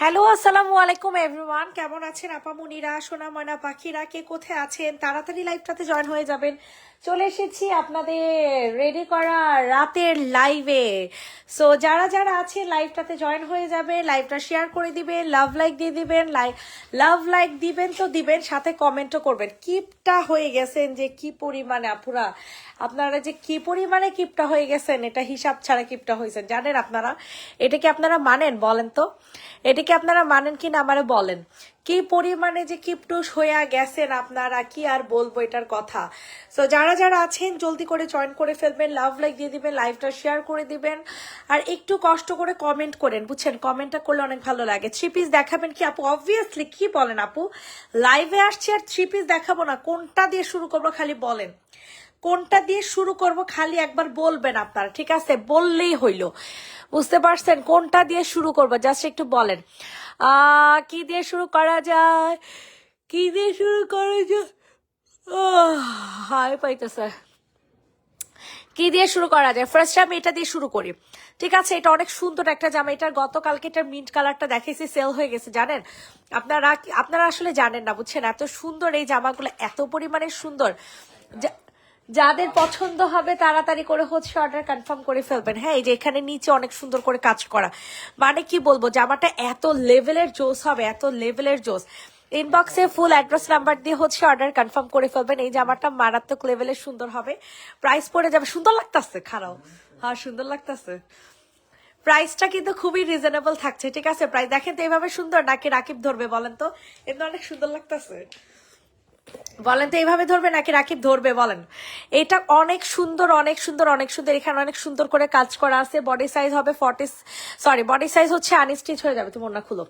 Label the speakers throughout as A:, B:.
A: Hello, আসসালামু আলাইকুম everyone. কেমন আছেন আপামনিরা, সোনা ময়না পাখিরা? কে কোথায় আছেন? তাড়াতাড়ি লাইভটাতে জয়েন হয়ে যাবেন। চলে এসেছি আপনাদের রেডি করা রাতের লাইভে। সো যারা যারা আছেন লাইভটাতে জয়েন হয়ে যাবে, লাইভটা শেয়ার করে দিবেন, লাভ লাইক দিয়ে দিবেন। লাভ লাইক দিবেন তো দিবেন, সাথে কমেন্টও করবেন। কিপটা হয়ে গেছেন যে কি পরিমাণে আপুরা, আপনারা যে কি পরিমাণে কিপটা হয়ে গেছেন, এটা হিসাব ছাড়া কিপটা হয়েছেন। জানেন আপনারা এটা কি আপনারা মানেন? বলেন তো এটা কি আপনারা মানেন কিনা আমারে বলেন। কি পরিমাণে যে কিপটুস হইয়া গেছেন আপনারা, কি আর বলবো এটার কথা। সো যারা যারা আছেন জলদি করে জয়েন করে ফেলবেন, লাভ লাইক দিয়ে দিবেন, লাইভটা শেয়ার করে দিবেন, আর একটু কষ্ট করে কমেন্ট করেন, বুঝছেন? কমেন্টটা করলে অনেক ভালো লাগে। 3 পিস দেখাবেন কি আপু? অবভিয়াসলি, কি বলেন আপু? লাইভে আসছি আর 3 পিস দেখাবো না? কোনটা দিয়ে শুরু করবো খালি বলেন, কোনটা দিয়ে শুরু করব খালি একবার বলবেন আপনারা, ঠিক আছে? বললেই হইল, বুঝতে পারছেন? কোনটা দিয়ে শুরু করব জাস্ট একটু বলেন। কি দিয়ে শুরু করা যায়, কি দিয়ে শুরু করা যায়? হাই পাইতেছে। কি দিয়ে শুরু করা যায়? ফার্স্ট আমি এটা দিয়ে শুরু করি, ঠিক আছে? এটা অনেক সুন্দর একটা জামা। এটার গতকালকে এটার মিন্ট কালারটা দেখেছি, সেল হয়ে গেছে। জানেন আপনারা? আপনারা আসলে জানেন না, বুঝছেন? এত সুন্দর এই জামাগুলো, এত পরিমাণে সুন্দর। যাদের পছন্দ হবে তাড়াতাড়ি করে হচ্ছে অর্ডার কনফার্ম করে ফেলবেন। হ্যাঁ, এই যে এখানে নিচে অনেক সুন্দর করে কাজ করা, মানে কি বলবো, জামাটা এত লেভেলের জোস হবে, এত লেভেলের জোস। ইনবক্সে ফুল অ্যাড্রেস নাম্বার দিয়ে হচ্ছে অর্ডার কনফার্ম করে ফেলবেন। এই জামাটা মারাত্মক লেভেলের সুন্দর হবে। প্রাইস পড়ে যাবে, সুন্দর লাগতেছে, খারাপ, হ্যাঁ সুন্দর লাগতেছে। প্রাইসটা কিন্তু খুবই রিজনেবল থাকছে, ঠিক আছে? প্রাইস দেখেন তো এইভাবে সুন্দর নাকি রাকিব ধরবে বলেন তো? এমনি অনেক সুন্দর লাগতেছে, বলেন তো এইভাবে ধরবে নাকি রাকিব ধরবে বলেন? এটা অনেক সুন্দর, অনেক সুন্দর, অনেক সুন্দর। এখানে অনেক সুন্দর করে কাজ করা আছে। বডি সাইজ হবে 40, সরি বডি সাইজ হচ্ছে আনস্টিচ হয়ে যাবে। তুমি ওনা খুলো,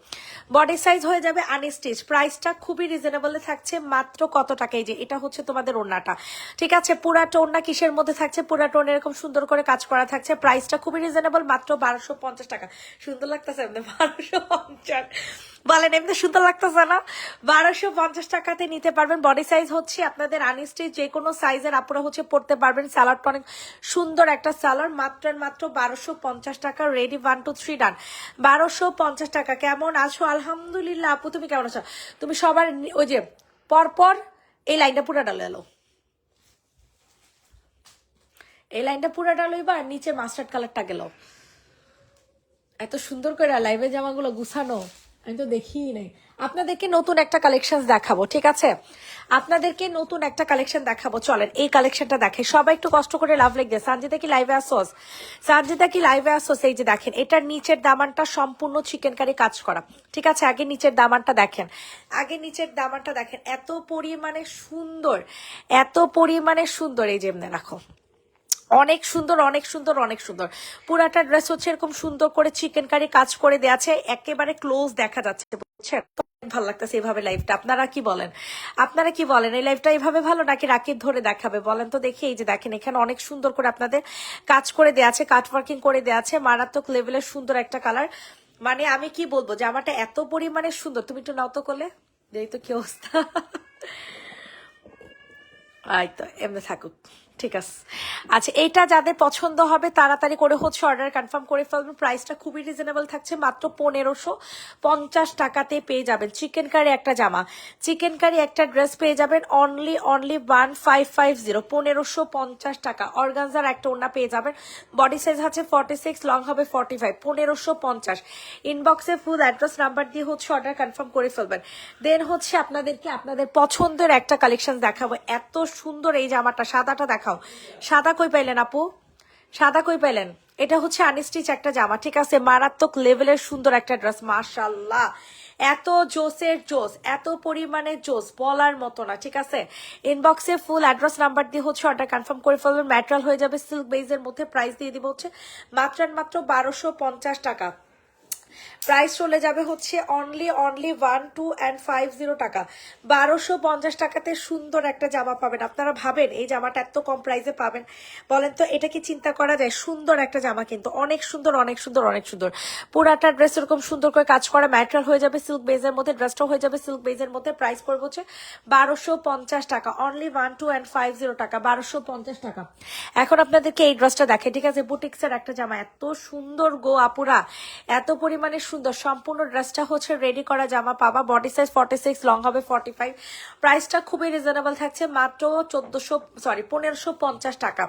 A: বডি সাইজ হয়ে যাবে আনস্টিচ। প্রাইসটা খুবই রিজনেবলে থাকছে, মাত্র কত টাকা? এই যে এটা হচ্ছে তোমাদের ওড়নাটা, ঠিক আছে? পুরাটা ওড়না কিসের মধ্যে থাকছে? পুরাটা ওড়না এরকম সুন্দর করে কাজ করা থাকছে। প্রাইসটা খুবই রিজনেবল, মাত্র 1250 টাকা। সুন্দর লাগতেছে এমনি? 1250 বলেন, এমনি সুন্দর লাগতেছে না? 1250 টাকাতে নিতে পারবেন। বডি সাইজ হচ্ছে আপনাদের আনস্টিচ, যে কোনো সাইজের আপনারা হচ্ছে পড়তে পারবেন। স্যালাডটা অনেক সুন্দর একটা স্যালাড, মাত্র মাত্র 1250 টাকা। রেডি, 1 2 3 ডান। 1250 টাকা। কেমন আছো? আলহামদুলিল্লাহ। আপু তুমি কেমন আছো? তুমি সবার ওই যে পরপর এই লাইনটা পুরো ডালে এলো, এই লাইনটা পুরো ডালো, এবার নিচে মাস্টার্ড কালারটা গেল। এত সুন্দর করে লাইভে জামাগুলো গুছানো আমি তো দেখিই নাই। আপনাদেরকে নতুন একটা কালেকশন দেখাবো, ঠিক আছে? আপনাদেরকে নতুন একটা কালেকশন দেখাবো, চলেন এই কালেকশনটা দেখে সবাই একটু কষ্ট করে লাভ লাইক দিয়ে। সানজিদা কি লাইভে আসোস? সানজিদা কি লাইভে আসোস? এই যে দেখেন, এটার নিচের দামানটা সম্পূর্ণ চিকেন কারি কাজ করা, ঠিক আছে? আগে নিচের দামানটা দেখেন, আগে নিচের দামানটা দেখেন, এত পরিমাণে সুন্দর, এত পরিমাণে সুন্দর। এই যে এমনি রাখো, অনেক সুন্দর, অনেক সুন্দর, অনেক সুন্দর। পুরাটা ড্রেস হচ্ছে এরকম সুন্দর করে চিকেন কারি কাজ করে দেওয়া আছে, একেবারে ক্লোজ দেখা যাচ্ছে, বুঝছেন? ভালো লাগতেছে এইভাবে লাইভটা। আপনারা কি বলেন? আপনারা কি বলেন? এই লাইভটা এইভাবে ভালো নাকি রাকিব ধরে দেখাবে বলেন তো দেখি? এই যে দেখেন, এখানে অনেক সুন্দর করে আপনাদের কাজ করে দেওয়া আছে, কাট ওয়ার্কিং করে দেওয়া আছে, মারাত্মক লেভেলের সুন্দর একটা কালার। মানে আমি কি বলবো, জামাটা এত পরিমাণে সুন্দর। তুমি একটু নাও তো করলে, এই তো কি অবস্থা। এই তো এমনি থাকুক, ঠিক আছে? আচ্ছা, এইটা যাদের পছন্দ হবে তাড়াতাড়ি করে হচ্ছে অর্ডার কনফার্ম করে ফেলবেন। প্রাইসটা খুবই রিজনেবল থাকছে, মাত্র 1550 টাকাতে পেয়ে যাবেন চিকেন কারি একটা জামা, চিকেন কারি একটা ড্রেস পেয়ে যাবেন অনলি 1550, 1550 টাকা। অর্গানজার একটা ওড়না পেয়ে যাবেন, বডি সাইজ আছে 46, লং হবে 45, 1550। ইনবক্সে ফুল অ্যাড্রেস নাম্বার দিয়ে হচ্ছে অর্ডার কনফার্ম করে ফেলবেন। দেন হচ্ছে আপনাদেরকে আপনাদের পছন্দের একটা কালেকশন দেখাবো। এত সুন্দর এই জামাটা, সাদাটা দেখাও। সাদা কই পাইলেন আপু? সাদা কই পাইলেন? এটা হচ্ছে আনস্টিচ একটা জামা, ঠিক আছে? মারাত্মক লেভেলের সুন্দর একটা ড্রেস, মাশাআল্লাহ। এত জোসের জোস, এত পরিমাণে জোস বলার মতো না, ঠিক আছে? ইনবক্সে ফুল অ্যাড্রেস নাম্বার দিয়ে হচ্ছে অর্ডার কনফার্ম করে ফেলবেন। ম্যাটেরিয়াল হয়ে যাবে সিল্ক বেজের মধ্যে। প্রাইস দিয়ে দিব হচ্ছে মাত্র 1250 টাকা। প্রাইস চলে যাবে হচ্ছে অনলি 1250 টাকা। 1250 টাকাতে সুন্দর একটা জামা পাবেন। আপনারা ভাবেন এই জামাটা এত কম প্রাইসে পাবেন? বলেন তো এটা কি চিন্তা করা যায়? সুন্দর একটা জামা, কিন্তু অনেক সুন্দর, অনেক সুন্দর, অনেক সুন্দর। পুরাটা ড্রেস এরকম সুন্দর করে কাজ করা, ম্যাটেরিয়াল হয়ে যাবে সিল্ক বেজের মধ্যে, ড্রেসটাও হয়ে যাবে সিল্ক বেজের মধ্যে। প্রাইস পড়বে হচ্ছে 1250 টাকা, অনলি 1250 টাকা, 1250 টাকা। এখন আপনাদেরকে এই ড্রেসটা দেখে, ঠিক আছে? বুটিক্সের একটা জামা, এত সুন্দর গো আপুরা, এত পরিমাণ পরিমাণে সুন্দর, সম্পূর্ণ ড্রেসটা হচ্ছে রেডি করা জামা পাবা, বডি সাইজ 46, লং হবে 45। প্রাইসটা খুবই রিজনেবল থাকছে, মাত্র 1550 টাকা।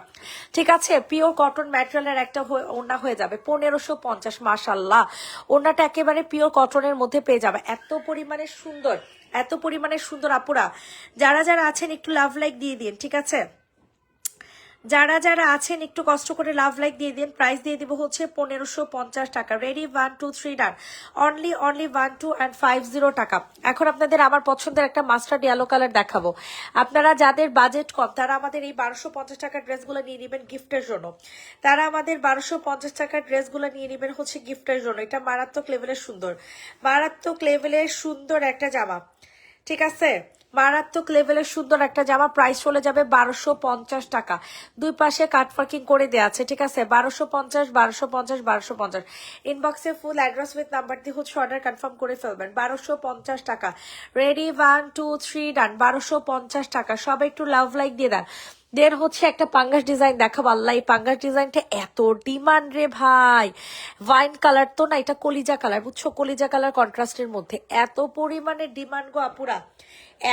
A: ঠিক আছে, পিওর কটন ম্যাটেরিয়ালের একটা ওড়না হয়ে যাবে 1550। মাশাল্লাহ, ওড়নাটা একেবারে পিওর কটনের মধ্যে পেয়ে যাবে। এত পরিমাণে সুন্দর, এত পরিমাণে সুন্দর আপুরা, যারা যারা আছেন একটু লাভ লাইক দিয়ে দিন। ঠিক আছে, যারা যারা আছেন একটু কষ্ট করে লাভ লাইক দিয়ে দিন। প্রাইস দিয়ে দিব হচ্ছে 1550 টাকা। Ready, 1 2 3 done. অনলি 1 2 and 50 টাকা। এখন আপনাদের আমার পছন্দের একটা মাস্টার্ড ইয়েলো কালার দেখাবো। আপনারা যাদের বাজেট কম তারা আমাদের এই 1250 টাকার ড্রেসগুলো নিয়ে নেবেন গিফটের জন্য। তারা আমাদের 1250 টাকার ড্রেসগুলো নিয়ে নেবেন হচ্ছে গিফটের জন্য। এটা মারাত্মক লেভেলের সুন্দর, মারাত্মক লেভেলের সুন্দর একটা জামা। ঠিক আছে, মারাত্মক লেভেলের সুন্দর একটা জামা। প্রাইস চলে যাবে 1250 টাকা। দুই পাশে কাটওয়ার্কিং করে দেওয়া আছে। ঠিক আছে, 1250 1250 1250। ইনবক্সে ফুল অ্যাড্রেস উইথ নাম্বার দিয়ে হচ্ছে অর্ডার কনফার্ম করে ফেলবেন। 1250 টাকা। রেডি, 1 2 3 ডান। 1250 টাকা। সবাই একটু লাভ লাইক দিয়ে দেন। দেন হচ্ছে একটা পাঙ্গাস ডিজাইন দেখাবো। আল্লাহ, এই পাঙ্গাস ডিজাইনটা এত ডিমান্ড রে ভাই। ওয়াইন কালার তো না, এটা কলিজা কালার, বুঝছো, কলিজা কালার কন্ট্রাস্টের মধ্যে। এত পরিমাণে ডিমান্ড গো আপুরা,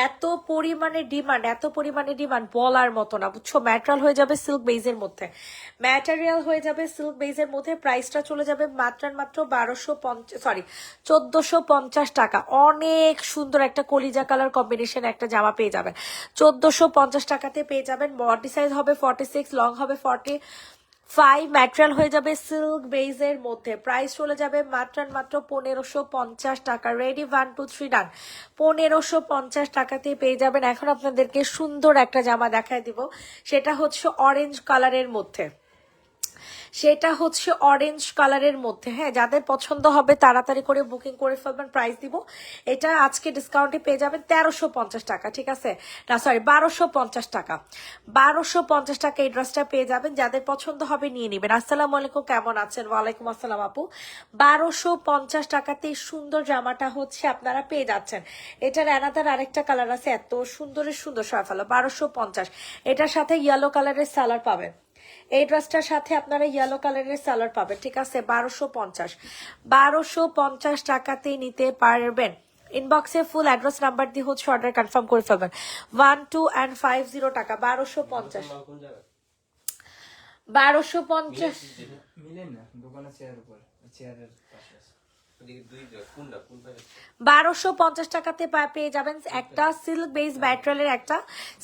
A: এত পরিমাণে ডিমান্ড, এত পরিমাণে ডিমান্ড বলার মতো না, বুঝছো। ম্যাটেরিয়াল হয়ে যাবে সিল্ক বেজের মধ্যে, ম্যাটেরিয়াল হয়ে যাবে সিল্ক বেজের মধ্যে। প্রাইসটা চলে যাবে মাত্র 1450 টাকা। অনেক সুন্দর একটা কলিজা কালার কম্বিনেশন একটা জামা পেয়ে যাবেন 1450 টাকাতে পেয়ে যাবেন। বডি সাইজ হবে 46, লং হবে 45। ম্যাটেরিয়াল হয়ে যাবে সিল্ক বেজের মধ্যে। প্রাইস চলে যাবে মাত্র 1550 টাকা। রেডি, 1 2 3 ডান। 1550 টাকাতে পেয়ে যাবেন। এখন আপনাদেরকে সুন্দর একটা জামা দেখায় দিব, সেটা হচ্ছে অরেঞ্জ কালারের মধ্যে, সেটা হচ্ছে অরেঞ্জ কালারের মধ্যে। হ্যাঁ, যাদের পছন্দ হবে তাড়াতাড়ি করে বুকিং করে ফেলবেন। প্রাইস দিব, এটা আজকে ডিসকাউন্টে পেয়ে যাবেন 1350 টাকা। ঠিক আছে, না সরি 1250 টাকা। 1250 টাকা এই ড্রেসটা পেয়ে যাবেন। যাদের পছন্দ হবে নিয়ে নেবেন। আসসালামু আলাইকুম, কেমন আছেন? ওয়ালাইকুম আসসালাম আপু। 1250 টাকাতে সুন্দর জামাটা হচ্ছে আপনারা পেয়ে যাচ্ছেন। এটার অ্যানাদার আরেকটা কালার আছে, এত সুন্দরের সুন্দর সরফালো। 1250। এটার সাথে ইয়েলো কালারের সালোয়ার পাবেন। এই ড্রেসটার সাথে আপনারা ইয়েলো কালারের সালোয়ার পাবেন। ঠিক আছে, 1250 টাকাতেই নিতে পারবেন। ইনবক্সে ফুল অ্যাড্রেস নাম্বার দিয়ে হচ্ছে অর্ডার কনফার্ম করে ফেলবেন। 1 2 and 50 টাকা। 1250। 1250
B: মিলেন না দোকানে চেয়ার উপর চেয়ারের পাশে
A: 1250 টাকাতে পেয়ে যাবেন একটা সিল্ক বেস ম্যাটেরিয়ালের একটা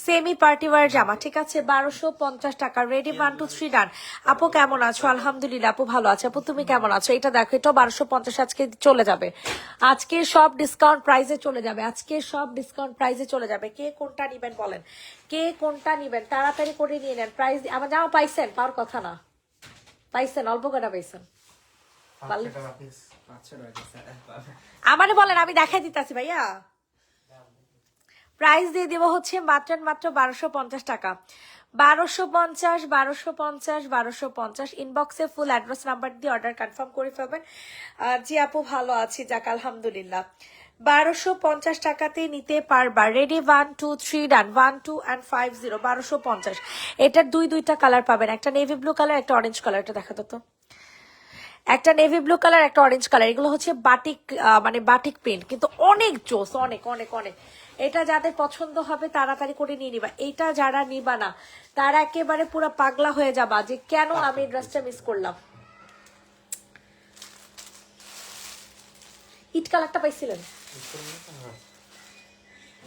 A: সেমি পার্টি ওয়্যার জামা। ঠিক আছে, 1250 টাকা। রেডি, 1 2 3 ডান। আপু কেমন আছো? আলহামদুলিল্লাহ আপু ভালো আছে। আপু তুমি কেমন আছো? এটা দেখো, এটা 1250 আজকে চলে যাবে। আজকে সব ডিসকাউন্ট প্রাইসে চলে যাবে। আজকে সব ডিসকাউন্ট প্রাইসে চলে যাবে। কে কোনটা নিবেন বলেন, কে কোনটা নিবেন? তাড়াতাড়ি করে নিয়ে নেন। প্রাইস আমার জামা পাইছেন, পাওয়ার কথা না, পাইছেন, অল্প কটা পাইছেন। আমারে বলেন, আমি দেখাই দিতেছি ভাইয়া। প্রাইস দিয়ে দেবো হচ্ছে মাত্র 1250 টাকা। 1250 1250 1250। ইনবক্সে ফুল অ্যাড্রেস নাম্বার দিয়ে অর্ডার কনফার্ম করে ফেলবেন। জি আপু ভালো আছি, যাক আলহামদুলিল্লাহ। 1250 টাকাতে নিতে পারবা। Ready, 1 2 3 done. 1 2 and 50। 1250। এটার দুইটা কালার পাবেন, একটা নেভি ব্লু কালার, একটা অরেঞ্জ কালার। এটা দেখাতো তো, একটা নেভি ব্লু কালার, একটা অরেঞ্জ কালার। এগুলো হচ্ছে বাটিক, মানে বাটিক প্রিন্ট, কিন্তু অনেক জোস, অনেক অনেক অনেক। এটা যাদের পছন্দ হবে তাড়াতাড়ি করে নিয়ে নিবা। এটা যারা নিবা না তারা একেবারে পুরো পাগলা হয়ে যাবা যে কেন আমি ড্রেসটা মিস করলাম। ইট কালারটা পাইছিলেন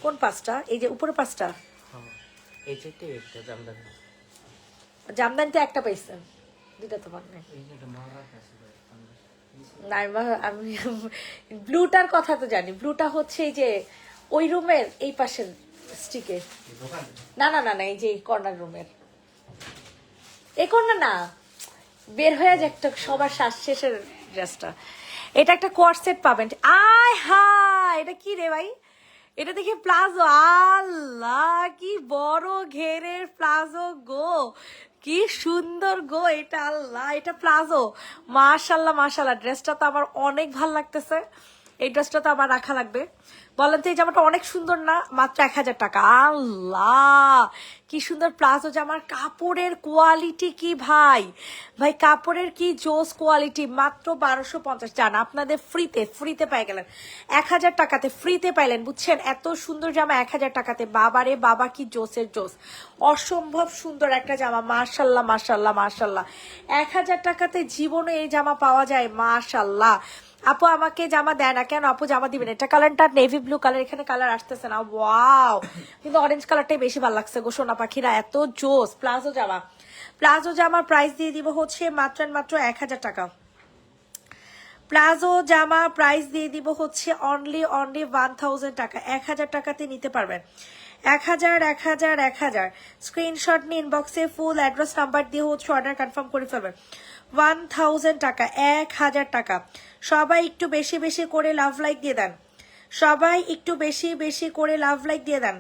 A: কোন পাঁচটা? এই যে উপরে পাঁচটা, জামদানিতে একটা পাইছেন, দুইটা তো পান নাই। আমি ব্লুটার কথা তো জানি। ব্লুটা হচ্ছে এই যে ওই রুমের এই পাশের স্টিকে, না না না না, এই যে কর্নার রুমের এই কর্নার না, বের হয়ে যায় একটা সবার শ্বাস শেষের ড্রেসটা। এটা একটা কোয়ার সেট পাবেন। আয় হায়, এটা কি রে ভাই? এটা দেখি প্লাজো। আল্লাহ, কি বড় ঘেরের প্লাজো গো, কি সুন্দর গো এটা। আল্লাহ, এটা প্লাজো। মাশাল্লাহ মাশাল্লাহ, ড্রেসটা তো আমার অনেক ভাল লাগতেছে। এই ড্রেসটা তো আবার রাখা লাগবে। বলেন তো এই জামাটা অনেক সুন্দর না? মাত্র 1000 টাকা। আল্লাহ কি সুন্দর প্লাজো জামার কাপড়ের কোয়ালিটি কি ভাই, ভাই কাপড়ের কি জোস কোয়ালিটি। মাত্র 1250 জান আপনাদের ফ্রিতে পেয়ে গেলেন 1000 টাকাতে, ফ্রিতে পাইলেন বুঝছেন। এত সুন্দর জামা 1000 টাকাতে, বাবারে বাবা কি জোসের জোস, অসম্ভব সুন্দর একটা জামা। মাশাল্লাহ মাশাল্লাহ মাশাল্লাহ, 1000 টাকাতে জীবনে এই জামা পাওয়া যায়? মাশাল্লাহ। আপু আমাকে জামা দেয় না কেন? আপু জামা দিবেন। এটা কালারটা নেভি ব্লু কালার, এখানে কালার আসতেছে না। ওয়াও, কিন্তু অরেঞ্জ কালারটাই বেশি ভালো লাগছে গো সোনা পাখিরা, এত জোস। প্লাজো জামা, প্লাজো জামার প্রাইস দিয়ে দিব হচ্ছে মাত্র 1000 টাকা। প্লাজো জামা প্রাইস দিয়ে দিব হচ্ছে অনলি 1000 টাকা। 1000 টাকাতে নিতে পারবেন। 1000 স্ক্রিনশট নিয়ে ইনবক্সে ফুল অ্যাড্রেস নাম্বার দিয়ে হচ্ছে অর্ডার কনফার্ম করে ফেলবেন। 1000 টাকা, 1000 টাকা। সবাই একটু বেশি বেশি করে লাভ লাইক দিয়ে দেন, সবাই একটু বেশি বেশি করে লাভ লাইক দিয়ে দেন।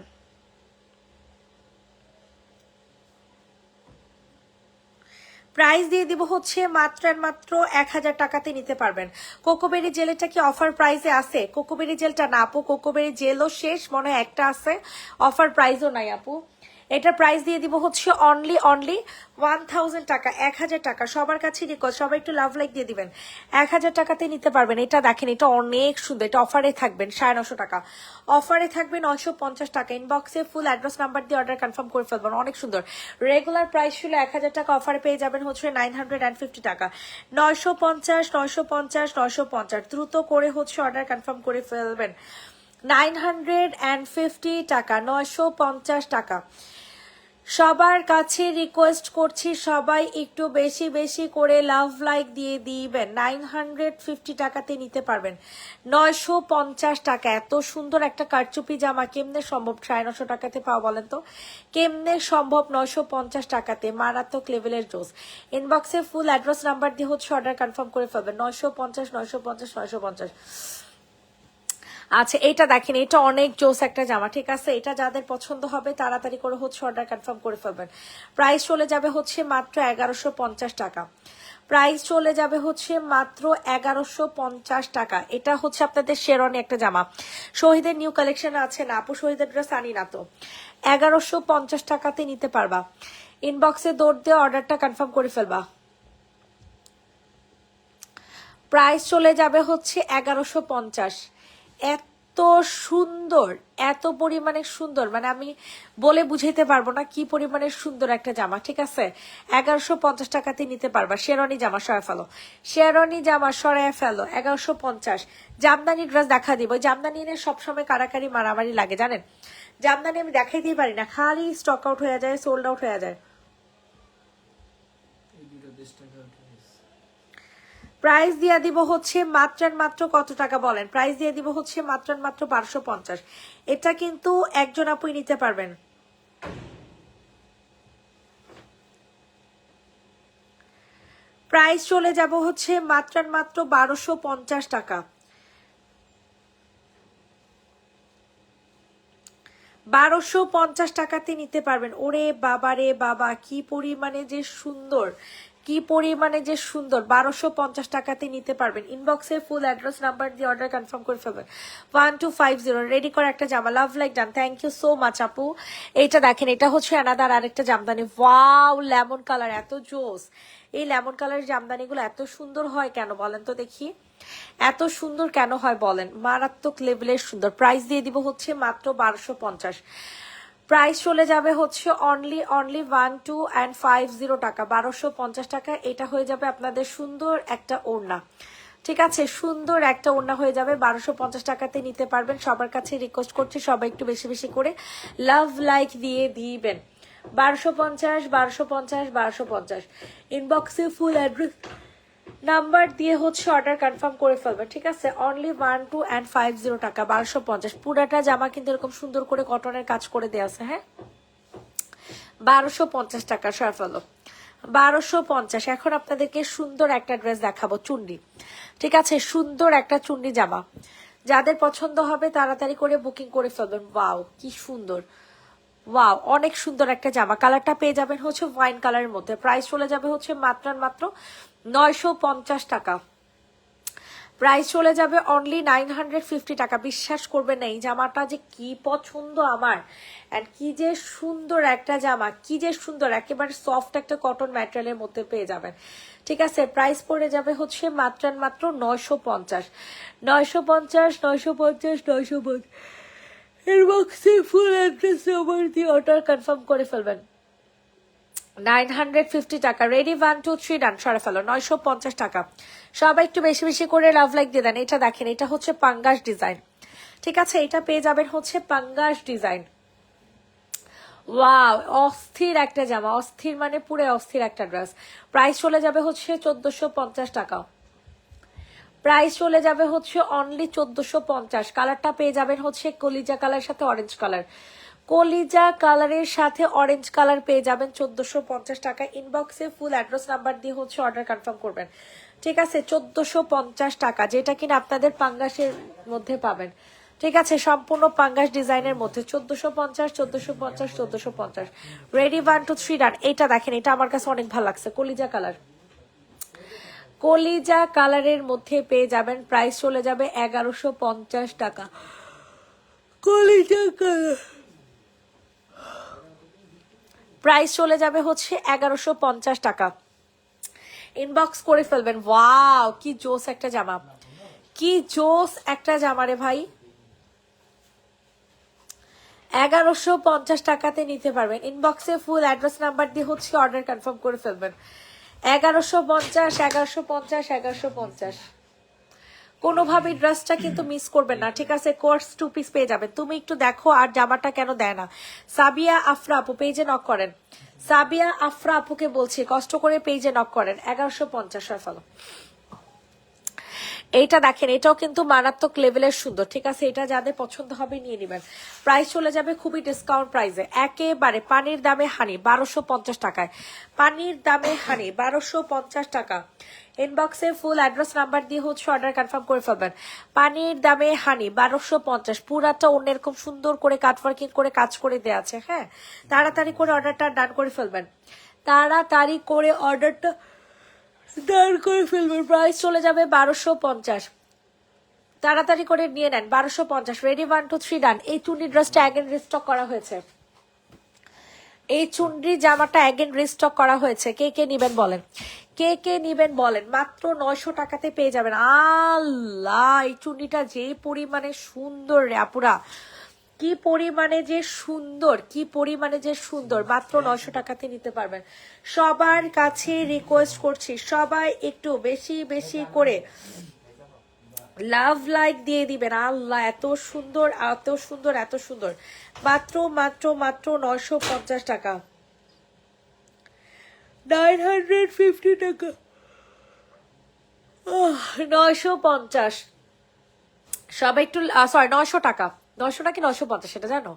A: প্রাইস দিয়ে দিব হচ্ছে মাত্র 1000 টাকাতে নিতে পারবেন। কোকোবেরি জেলটা কি অফার প্রাইসে আছে? কোকোবেরি জেলটা না আপু, কোকোবেরি জেলও শেষ, মনে হয় একটা আছে, অফার প্রাইসও নাই আপু। এটা প্রাইস দিয়ে দিব হচ্ছে অনলি 1000 টাকা, 1000 টাকা। সবার কাছে রিকোয়েস্ট, সবাই একটু লাভ লাইক দিয়ে দিবেন। 1000 টাকাতে নিতে পারবেন। এটা দেখেন, এটা অনেক সুন্দর, এটা অফারে থাকবেন 950 টাকা, অফারে থাকবে 950 টাকা। ইনবক্সে ফুল অ্যাড্রেস নাম্বার দিয়ে অর্ডার কনফার্ম করে ফেলবেন। অনেক সুন্দর, রেগুলার প্রাইস ছিল 1000 টাকা, অফারে পেয়ে যাবেন হচ্ছে 950 টাকা। 950 দ্রুত করে হচ্ছে অর্ডার কনফার্ম করে ফেলবেন। 950 টাকা, 950 টাকা। সবার কাছে রিকোয়েস্ট করছি, সবাই একটু বেশি বেশি করে লাভ লাইক দিয়ে দিবেন। 950 টাকাতে নিতে পারবেন। 950 টাকা, এত সুন্দর একটা কারচুপি জামা কেমনে সম্ভব 950 টাকাতে পাওয়া বলেন তো? কেমনে সম্ভব 950 টাকাতে? মারাত্মক লেভেলের জোস। ইনবক্সে ফুল অ্যাড্রেস নাম্বার দিয়ে হচ্ছে অর্ডার কনফার্ম করে ফেলবেন। 950। আচ্ছা এইটা দেখেন, এটা অনেক জোস একটা জামা, ঠিক আছে। এটা যাদের পছন্দ হবে তাড়াতাড়ি করে হচ্ছে অর্ডার কনফার্ম করে ফেলবেন। প্রাইস চলে যাবে হচ্ছে মাত্র 1150 টাকা। প্রাইস চলে যাবে হচ্ছে মাত্র 1150 টাকা। এটা হচ্ছে আপনাদের শেরওয়ানি একটা জামা, শহীদের নিউ কালেকশন আছে না আপু? শহীদের ড্রেস আনি না তো। 1150 টাকাতে নিতে পারবা। ইনবক্সে দৌড় দিয়ে অর্ডারটা কনফার্ম করে ফেলবা। প্রাইস চলে যাবে হচ্ছে 1150। এত সুন্দর, এত পরিমাণে সুন্দর, মানে আমি বলে বুঝাইতে পারবো না কি পরিমাণে সুন্দর একটা জামা, ঠিক আছে। 1150 টাকাতে নিতে পারবা। শেরওয়ানি জামা সরায় ফেলো, শেরওয়ানি জামা সরায় ফেলো। 1150। জামদানি ড্রেস দেখা দিব, জামদানি নিয়ে সবসময় কারাকারি মারামারি লাগে জানেন। জামদানি আমি দেখাই দিয়ে পারি না, খালি স্টক আউট হয়ে যায়, সোল্ড আউট হয়ে যায়। প্রাইস দিয়ে দিব হচ্ছে মাত্র কত টাকা বলেন? প্রাইস দিয়ে দিব হচ্ছে মাত্র 1250। এটা কিন্তু একজন আপুই নিতে পারবেন। প্রাইস চলে যাব হচ্ছে মাত্র 1250 টাকা। 1250 টাকাতে নিতে পারবেন। ওরে বাবা রে বাবা, কি পরিমাণে যে সুন্দর, কি পরিমাণে যে সুন্দর। 1250 টাকাতে নিতে পারবেন। ইনবক্সে ফুল অ্যাড্রেস নাম্বার দিয়ে অর্ডার কনফার্ম করে ফেলবেন। 1250 রেডি করে একটা জামা। Love like done, thank you so much আপু। এইটা দেখেন, এটা হচ্ছে অ্যানাদার আরেকটা জামদানি। ওয়াও, লেমন কালার, এত জোস। এই লেমন কালারের জামদানিগুলো এত সুন্দর হয় কেন বলেন তো দেখি? এত সুন্দর কেন হয় বলেন? মারাত্মক লেভেলের সুন্দর। প্রাইস দিয়ে দিব হচ্ছে মাত্র 1250। প্রাইস চলে যাবে হচ্ছে অনলি 1250 টাকা। 1250 টাকা। এটা হয়ে যাবে আপনাদের সুন্দর একটা ওড়না, ঠিক আছে। সুন্দর একটা ওড়না হয়ে যাবে। 1250 টাকাতে নিতে পারবেন। সবার কাছে রিকোয়েস্ট করছি সবাই একটু বেশি বেশি করে লাভ লাইক দিয়ে দিবেন। 1250 ইনবক্সে ফুল অ্যাড্রেস নাম্বার দিয়ে হচ্ছে অর্ডার কনফার্ম করে ফেলবেন, ঠিক আছে। অনলি 1250 টাকা। 1250 পুরাটা জামা কিন্তু এরকম সুন্দর করে কটনের কাজ করে দেওয়া আছে। হ্যাঁ, 1250 টাকা সরা ফেলো। 1250। এখন আপনাদেরকে সুন্দর একটা ড্রেস দেখাবো, চুন্ডি, ঠিক আছে। সুন্দর একটা চুন্ডি জামা, যাদের পছন্দ হবে তাড়াতাড়ি করে বুকিং করে ফেলবেন। ওয়াও কি সুন্দর, ওয়াও অনেক সুন্দর একটা জামা। কালারটা পেয়ে যাবেন হচ্ছে ওয়াইন কালারের মধ্যে। প্রাইস চলে যাবে হচ্ছে মাত্র 950 টাকা। প্রাইস চলে যাবে অনলি 950 টাকা। বিশ্বাস করবেন না এই জামাটা যে কি পছন্দ আমার, অ্যান্ড কি যে সুন্দর একটা জামা, কি যে সুন্দর, একেবারে সফট একটা কটন ম্যাটেরিয়ালের মধ্যে পেয়ে যাবেন। ঠিক আছে, প্রাইস পড়ে যাবে হচ্ছে মাত্র 950 950 950 950। ইনবক্সে ফুল অ্যাড্রেস নাম্বার দিয়ে অর্ডার কনফার্ম করে ফেলবেন। 950 টাকা। রেডি 1 2 3 ডান, সরে ফেলো। 950 টাকা। সবাই একটু বেশি বেশি করে লাভ লাইক দিয়ে দেন। এটা দেখেন, এটা হচ্ছে পাঙ্গাস ডিজাইন। ঠিক আছে, এটা পেয়ে যাবেন হচ্ছে পাঙ্গাস ডিজাইন। ওয়াও, অস্থির একটা জামা, অস্থির মানে পুরো অস্থির একটা ড্রেস। প্রাইস চলে যাবে হচ্ছে 1450 টাকা। প্রাইস চলে যাবে হচ্ছে অনলি 1450। কালারটা পেয়ে যাবেন হচ্ছে কলিজা কালার সাথে অরেঞ্জ কালার। কলিজা কালারের সাথে অরেঞ্জ কালার পেয়ে যাবেন 1450 টাকা। ইনবক্সে ফুল অ্যাড্রেস নাম্বার দিয়ে হচ্ছে অর্ডার কনফার্ম করবেন। ঠিক আছে, 1450 টাকা, যেটা কিনা আপনাদের পাঙ্গাসের মধ্যে পাবেন। ঠিক আছে, সম্পূর্ণ পাঙ্গাস ডিজাইনের মধ্যে 1450 1450 1450। রেডি 1 2 3 ডান। এটা দেখেন, এটা আমার কাছে অনেক ভালো লাগছে, কলিজা কালার। কলিজা কালারের মধ্যে পেয়ে যাবেন। প্রাইস চলে যাবে 1150 টাকা। কলিজা কালার প্রাইস চলে যাবে হচ্ছে 1150 টাকা। ইনবক্স করে ফেলবেন। ওয়াও, কি জোস একটা জামা, কি জোস একটা জামা রে ভাই। 1150 টাকাতে নিতে পারবেন। ইনবক্সে ফুল অ্যাড্রেস নাম্বার দিয়ে হচ্ছে অর্ডার কনফার্ম করে ফেলবেন। 1150 1150 1150। কোনোভাবেই ড্রেসটা কিন্তু মিস করবেন না। ঠিক আছে, কোর্স 2 পিস পেয়ে যাবেন। তুমি একটু দেখো আর জামাটা কেন দেয় না। সাবিয়া আফরা আপু পেজে নক করেন। সাবিয়া আফরা আপুকে বলছি কষ্ট করে পেজে নক করেন। 1150 ফলো। এইটা দেখেন, এটাও কিন্তু মারাত্মক লেভেলের সুন্দর। ঠিক আছে, এটা যাদের পছন্দ হবে নিয়ে নেবেন। প্রাইস চলে যাবে খুবই ডিসকাউন্ট প্রাইসে, একেবারে পানির দামে হানি 1250 টাকায়। পানির দামে হানি 1250 টাকা। ইনবক্সে ফুল অ্যাড্রেস নাম্বার দিয়ে হচ্ছে অর্ডার কনফার্ম করে ফেলবেন। পানির দামে হানি 1250। পুরাটা অন্য এরকম সুন্দর করে কাটওয়ার্কিং করে কাজ করে দেওয়া আছে। হ্যাঁ, তাড়াতাড়ি করে অর্ডারটা ডান করে ফেলবেন। তাড়াতাড়ি করে অর্ডারটা ডান করে ফেলবেন। প্রাইস চলে যাবে 1250। তাড়াতাড়ি করে নিয়ে নেন 1250। রেডি 1 2 3 ডান। এই চুন্ডি ড্রেসটা অ্যাগেন রিস্টক করা হয়েছে। এই চুন্ডি জামাটা অ্যাগেন রিস্টক করা হয়েছে। কে কে নিবেন বলেন, কে কে নিবেন বলেন। মাত্র 900 টাকাতে পেয়ে যাবেন। আল্লাহ, এই চুন্ডিটা যে পরিমাণে সুন্দর রে আপুরা, কি পরিমাণে যে সুন্দর, কি পরিমাণে যে সুন্দর। মাত্র 900 টাকাতে নিতে পারবেন। সবার কাছে রিকোয়েস্ট করছি, সবাই একটু বেশি বেশি করে লাভ লাইক দিয়ে দিবেন। আল্লাহ, এত সুন্দর এত সুন্দর এত সুন্দর। মাত্র মাত্র মাত্র 950 টাকা। 950 টাকা। 950। সবাই একটু সরি 900 টাকা। 900 নাকি 950 সেটা জানো?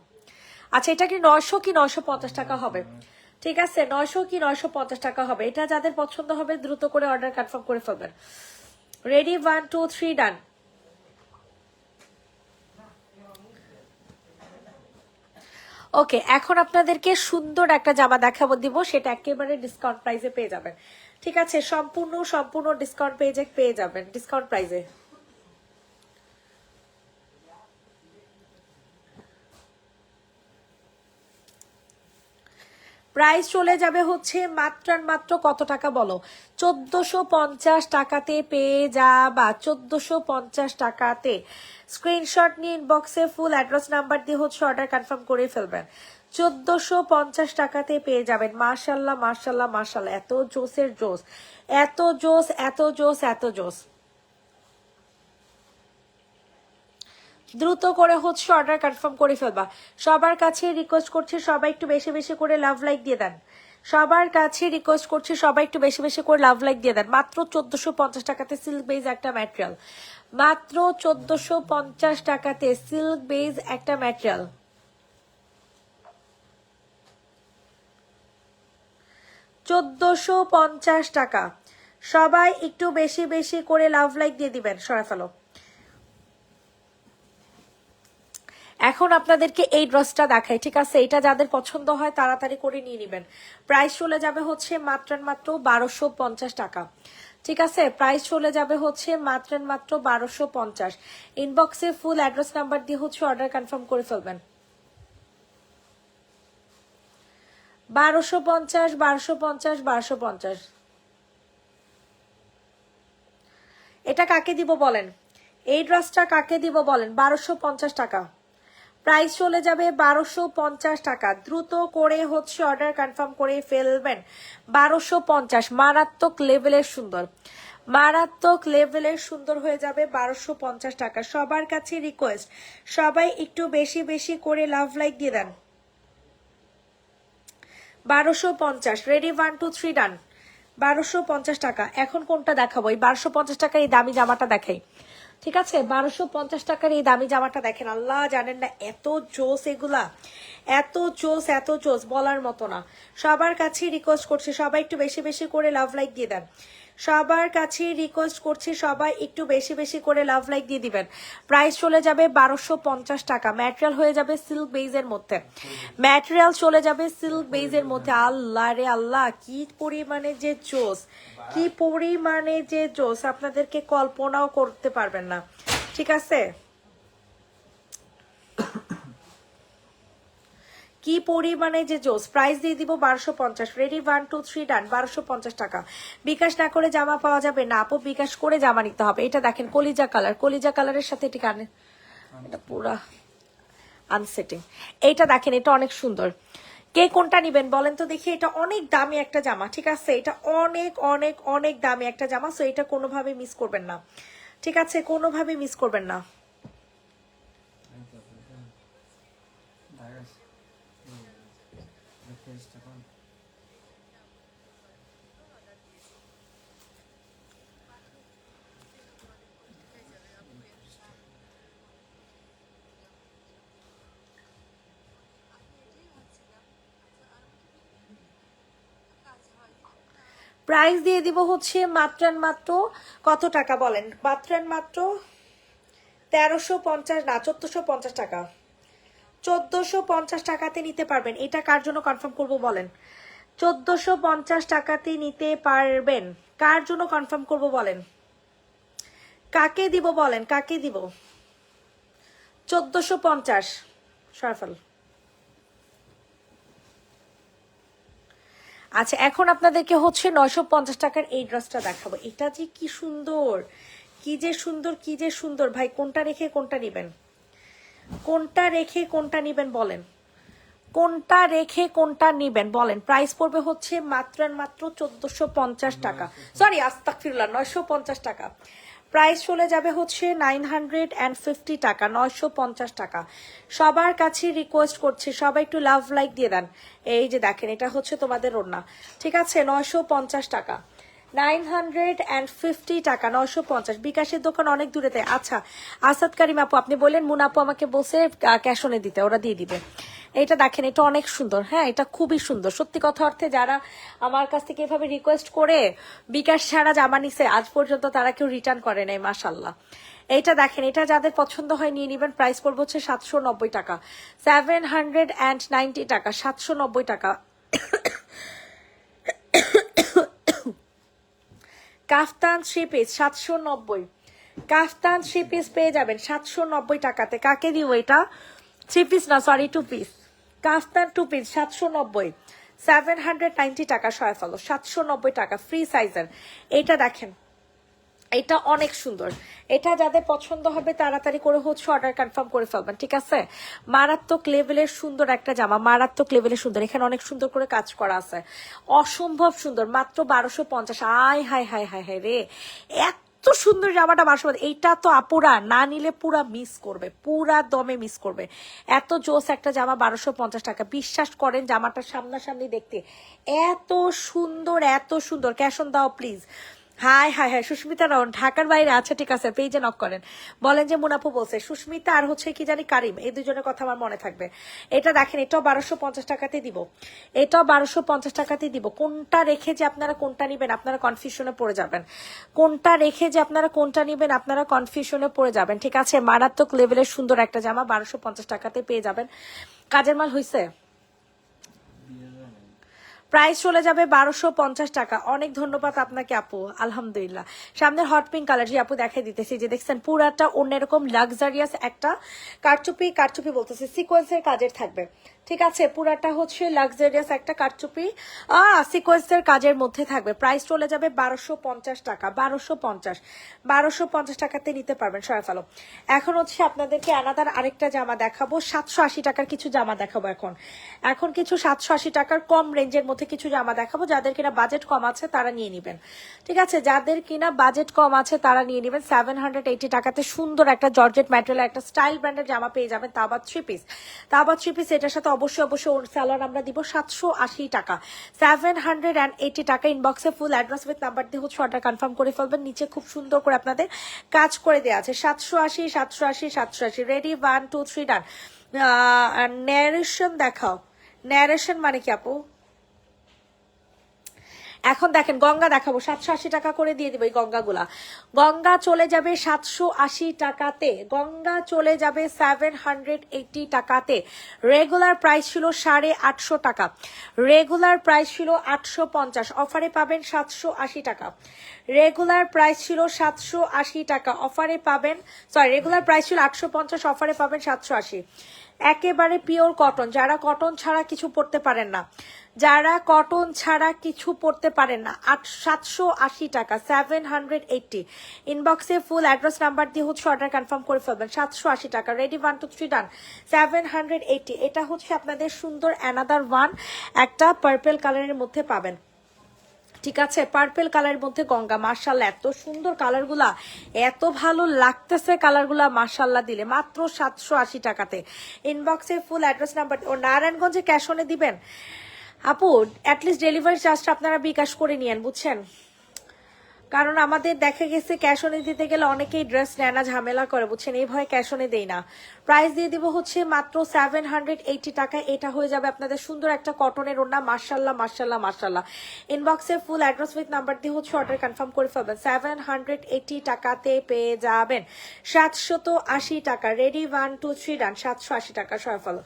A: আচ্ছা, এটা কি 900 কি 950 টাকা হবে? ঠিক আছে, 900 কি 950 টাকা হবে। এটা যাদের পছন্দ হবে দ্রুত করে অর্ডার কনফার্ম করে ফেলবেন। রেডি 1 2 3 ডান। ওকে, এখন আপনাদেরকে সুন্দর একটা জামা দেখাবো দিব, সেটা একেবারে ডিসকাউন্ট প্রাইসে পেয়ে যাবেন। ঠিক আছে, সম্পূর্ণ সম্পূর্ণ ডিসকাউন্ট পেয়ে যাবেন ডিসকাউন্ট প্রাইসে। প্রাইস চলে যাবে হচ্ছে মাত্র মাত্র কত টাকা বলো? 1450 টাকাতে পেয়ে যাবা। 1450 টাকাতে। স্ক্রিনশট নিয়ে ইনবক্সে ফুল অ্যাড্রেস নাম্বার দিয়ে হচ্ছে অর্ডার কনফার্ম করে ফেলবেন। 1450 টাকাতে পেয়ে যাবেন। মাশাল্লাহ মাশাল্লাহ মাশাল্লাহ, এত জোসের জোস, এত জোস এত জোস এত জোস। দ্রুত করে হচ্ছে অর্ডার কনফার্ম করে ফেলবা। সবার কাছে রিকোয়েস্ট করছি, সবাই একটু বেশি বেশি করে লাভ লাইক দিয়ে দেন। সবার কাছে রিকোয়েস্ট করছি, সবাই একটু বেশি বেশি করে লাভ লাইক দিয়ে দেন। মাত্র 1450 টাকাতে সিল্ক বেজ একটা ম্যাটেরিয়াল। মাত্র 1450 টাকাতে সিল্ক বেজ একটা ম্যাটেরিয়াল। 1450 টাকা। সবাই একটু বেশি বেশি করে লাভ লাইক দিয়ে দিবেন। সরা ফেলো। এখন আপনাদেরকে এই ড্রেসটা দেখাই। ঠিক আছে, এটা যাদের পছন্দ হয় তাড়াতাড়ি করে নিয়ে নেবেন। প্রাইস চলে যাবে হচ্ছে মাত্র মাত্র 1250 টাকা। ঠিক আছে, প্রাইস চলে যাবে হচ্ছে মাত্র 1250। ইনবক্সে ফুল অ্যাড্রেস নাম্বার দিয়ে হচ্ছে অর্ডার কনফার্ম করে ফেলবেন। 1250, 1250, 1250। এটা কাকে দিব বলেন? এই ড্রেসটা কাকে দিব বলেন? 1250 টাকা প্রাইস চলে যাবে, 1250 টাকা। দ্রুত করে হচ্ছে অর্ডার কনফার্ম করে ফেলবেন। 1250, মারাত্মক লেভেলের সুন্দর, মারাত্মক লেভেলের সুন্দর হয়ে যাবে 1250 টাকা। সবার কাছে রিকোয়েস্ট, সবাই একটু বেশি বেশি করে লাভ লাইক দিয়ে দেন। 1250, রেডি, 1 2 3 ডান। 1250 টাকা। এখন কোনটা দেখাবো? এই 1250 টাকার এই দামি জামাটা দেখাই, ঠিক আছে? 1250 টাকার এই দামি জামাটা দেখেন, আল্লাহ জানেন না এত জোস এগুলা, এত জোস, এত জোস বলার মতো না। সবার কাছে রিকোয়েস্ট করছি সবাই একটু বেশি বেশি করে লাভ লাইক দিয়ে দেন। সবার কাছে রিকোয়েস্ট করছি সবাই একটু বেশি বেশি করে লাভ লাইক দিয়ে দিবেন। প্রাইস চলে যাবে 1250 টাকা। ম্যাটেরিয়াল হয়ে যাবে সিল্ক বেইজের মধ্যে, ম্যাটেরিয়াল চলে যাবে সিল্ক বেইজের মধ্যে। আল্লাহ রে আল্লাহ, কি পরিমাণে যে জোস, কি পরিমাণে যে জোস, আপনাদেরকে কল্পনাও করতে পারবেন না, ঠিক আছে? কি পরিমাণে যে জোস। প্রাইস দিয়ে দিব 1250, রেডি, 1 2 3 ডান। 1250 টাকা। বিকাশ না করে জামা পাওয়া যাবে না আপু, বিকাশ করে জামা নিতে হবে। এটা দেখেন কলিজা কালার, কলিজা কালারের সাথে এটি কানে, এটা পুরা আনসেটিং। এইটা দেখেন, এটা অনেক সুন্দর। কে কোনটা নিবেন বলেন তো দেখি? এটা অনেক দামি একটা জামা, ঠিক আছে? এটা অনেক অনেক অনেক দামি একটা জামা, সো এটা কোনোভাবে মিস করবেন না, ঠিক আছে? কোনোভাবে মিস করবেন না। প্রাইস দিয়ে দিব হচ্ছে মাত্র কত টাকা বলেন? মাত্র 1350 না 1450 টাকা। 1450 টাকাতে নিতে পারবেন। এটা কার জন্য কনফার্ম করব বলেন? 1450 টাকাতে নিতে পারবেন। কার জন্য কনফার্ম করব বলেন? কাকে দিব বলেন? কাকে দিব? 1450 সরফল। আচ্ছা, এখন আপনাদেরকে হচ্ছে 950 টাকার এই ড্রেসটা দেখাবো। এটা যে কি সুন্দর, কি যে সুন্দর, কি যে সুন্দর। ভাই কোনটা রেখে কোনটা নিবেন? কোনটা রেখে কোনটা নিবেন বলেন? কোনটা রেখে কোনটা নিবেন বলেন? প্রাইস পড়বে হচ্ছে মাত্র 1450 টাকা, সরি আস্তাগফিরুল্লাহ, 950 টাকা। প্রাইস চলে যাবে হচ্ছে 950 টাকা, 950 টাকা। সবার কাছে রিকোয়েস্ট করছি সবাই একটু লাভ লাইক দিয়ে দেন। এই যে দেখেন, এটা হচ্ছে তোমাদের ওড়না, ঠিক আছে? 950 টাকা, 950 টাকা, 950। বিকাশের দোকান অনেক দূরে। তাই আচ্ছা, আসাদ কারিম আপু আপনি বললেন, মুন আপু আমাকে বলছে ক্যাশ অনে দিতে, ওরা দিয়ে দিবে। এটা দেখেন, এটা অনেক সুন্দর, হ্যাঁ এটা খুবই সুন্দর। সত্যি কথা অর্থে যারা আমার কাছ থেকে এভাবে রিকোয়েস্ট করে বিকাশ ছাড়া জামা নিছে আজ পর্যন্ত তারা কেউ রিটার্ন করে নাই, মাশাল্লাহ। এইটা দেখেন, এটা যাদের পছন্দ হয় নিয়ে নিবেন। প্রাইস পড়বে হচ্ছে 790 টাকা, 790 টাকা, 790 টাকা। কাফতান 3 পিস 790, কাফতান 3 পিস পেয়ে যাবেন 790 টাকাতে। কাকে দিব এটা? 3 পিস না, সরি 2 পিস। কাফতান 2 পিস 790, 790 টাকা সয়ফালো, 790 টাকা ফ্রি সাইজের। এটা দেখেন, এটা অনেক সুন্দর। এটা যাদের পছন্দ হবে তাড়াতাড়ি করে হচ্ছে অর্ডার কনফার্ম করে ফেলবেন, ঠিক আছে? মারাত্মক লেভেলের সুন্দর একটা জামা, মারাত্মক লেভেলের সুন্দর। এখানে অনেক সুন্দর করে কাজ করা আছে, অসম্ভব সুন্দর। মাত্র 1250। আয় হায় হায় হায় হায় রে, এত সুন্দর জামাটা 1250। এইটা তো আপুরা না নিলে পুরা মিস করবে, পুরা দমে মিস করবে। এত জোস একটা জামা 1250 টাকা। বিশ্বাস করেন জামাটা সামনাসামনি দেখতে এত সুন্দর, এত সুন্দর। ক্যাশ অন দাও please. Hi hi hi, Susmita round ঢাকার বাইরে। আচ্ছা ঠিক আছে, পেজে নক করেন, বলেন যে মুনাফু বলছে। সুস্মিতা আর হচ্ছে কি জানি কারিম, এই দুজনের কথা আমার মনে থাকবে। এটা দেখেন, এটাও 1250 টাকাতে দিব, এটাও 1250 টাকাতে দিব। কোনটা রেখে যে আপনারা কোনটা নিবেন আপনারা কনফিউশনে পড়ে যাবেন, কোনটা রেখে যে আপনারা কোনটা নিবেন আপনারা কনফিউশনে পড়ে যাবেন, ঠিক আছে? মারাত্মক লেভেলের সুন্দর একটা জামা 1250 টাকাতে পেয়ে যাবেন। কাজের মাল হইছে? প্রাইস চলে যাবে 1250 টাকা। অনেক ধন্যবাদ আপনাকে আপু, আলহামদুলিল্লাহ। সামনের হট পিঙ্ক কালার, জি আপু দেখাই দিতেছি, যে দেখছেন পুরাটা অন্যরকম লাক্সারিয়াস একটা কারচুপি, কারচুপি বলতেছে সিকোয়েন্সের কাজের থাকবে, ঠিক আছে, পুরাটা হচ্ছে লাক্সারিয়াস একটা কারচুপি সিকোয়েন্সের কাজের মধ্যে থাকবে। প্রাইস চলে যাবে 1250 টাকা, 1250 টাকাতে নিতে পারবেন সরাফ আলম। এখন হচ্ছে আপনাদেরকে আনাদার আরেকটা জামা দেখাবো, 780 টাকার কিছু জামা দেখাবো। এখন কিছু 780 টাকার কম রেঞ্জের মধ্যে কিছু জামা দেখাবো, যাদের কিনা বাজেট কম আছে তারা নিয়ে নেবেন, ঠিক আছে, যাদের কিনা বাজেট কম আছে তারা নিয়ে নেবেন। 780 টাকাতে সুন্দর একটা জর্জেট ম্যাটেরিয়াল একটা স্টাইল ব্র্যান্ডের জামা পেয়ে যাবেন, তা আবার 3 পিস, এটার সাথে অবশ্যই ওর স্যালার আমরা দিব 780 টাকা, 780 টাকা। ইনবক্সে ফুল অ্যাড্রেস উইথ নাম্বার দিয়ে হচ্ছে অর্ডার কনফার্ম করে ফেলবেন, নিচে খুব সুন্দর করে আপনাদের কাজ করে দেওয়া আছে। 780 রেডি, 1 2 3 ডান। ন্যারেশন দেখাও, ন্যারেশন মানে কি আপু? এখন দেখেন গঙ্গা দেখাবো, 780 টাকা করে দিয়ে দিব এই গঙ্গাগুলা। গঙ্গা চলে যাবে 780 টাকাতে, গঙ্গা চলে যাবে 780 টাকাতে। রেগুলার প্রাইস ছিল 850 টাকা, রেগুলার প্রাইস ছিল 850, অফারে পাবেন 780 টাকা। রেগুলার প্রাইস ছিল 780 টাকা, অফারে পাবেন, সরি রেগুলার প্রাইস ছিল 850, অফারে পাবেন 780। একেবারে পিওর কটন, যারা কটন ছাড়া কিছু পড়তে পারেন না, যারা কটন ছাড়া কিছু পড়তে পারেন না, 780 টাকা, 780। ইনবক্সে ফুল অ্যাড্রেস নাম্বার দিয়ে হচ্ছে অর্ডার কনফার্ম করে ফেলবেন। 780 টাকা, রেডি, 1 2 3 ডান। 780। এটা হচ্ছে আপনাদের সুন্দর অ্যানাদার ওয়ান, একটা পার্পল কালারের মধ্যে পাবেন, ঠিক আছে, পার্পল কালারের মধ্যে গঙ্গা। মার্শাল্লাহ এত সুন্দর কালারগুলা, এত ভালো লাগতেছে কালারগুলা, মার্শাল্লাহ দিলে মাত্র 780 টাকাতে। ইনবক্সে ফুল অ্যাড্রেস নাম্বার, ও নারায়ণগঞ্জে ক্যাশ অনে দিবেন আপু, অ্যাটলিস্ট ডেলিভারি চার্জটা আপনারা বিকাশ করে নিয়েন, বুঝছেন, কারণ আমাদের দেখা গেছে ক্যাশ অনে দিতে গেলে অনেকেই ড্রেস নেয় না, ঝামেলা করে, বুঝছেন, এই ভয়ে ক্যাশ অনে দেই না। প্রাইস দিয়ে দিব হচ্ছে মাত্র 780 টাকা। এটা হয়ে যাবে আপনাদের সুন্দর একটা কটনের ওড়না, মার্শাল্লাহ মার্শাল্লাহ মার্শাল্লাহ। ইনবক্সে ফুল অ্যাড্রেস উইথ নাম্বার দিয়ে হচ্ছে অর্ডার কনফার্ম করে ফেলবেন। 780 টাকাতে পেয়ে যাবেন 780 টাকা, রেডি, 1 2 3 ডান। 780 টাকা সবাই ফলো,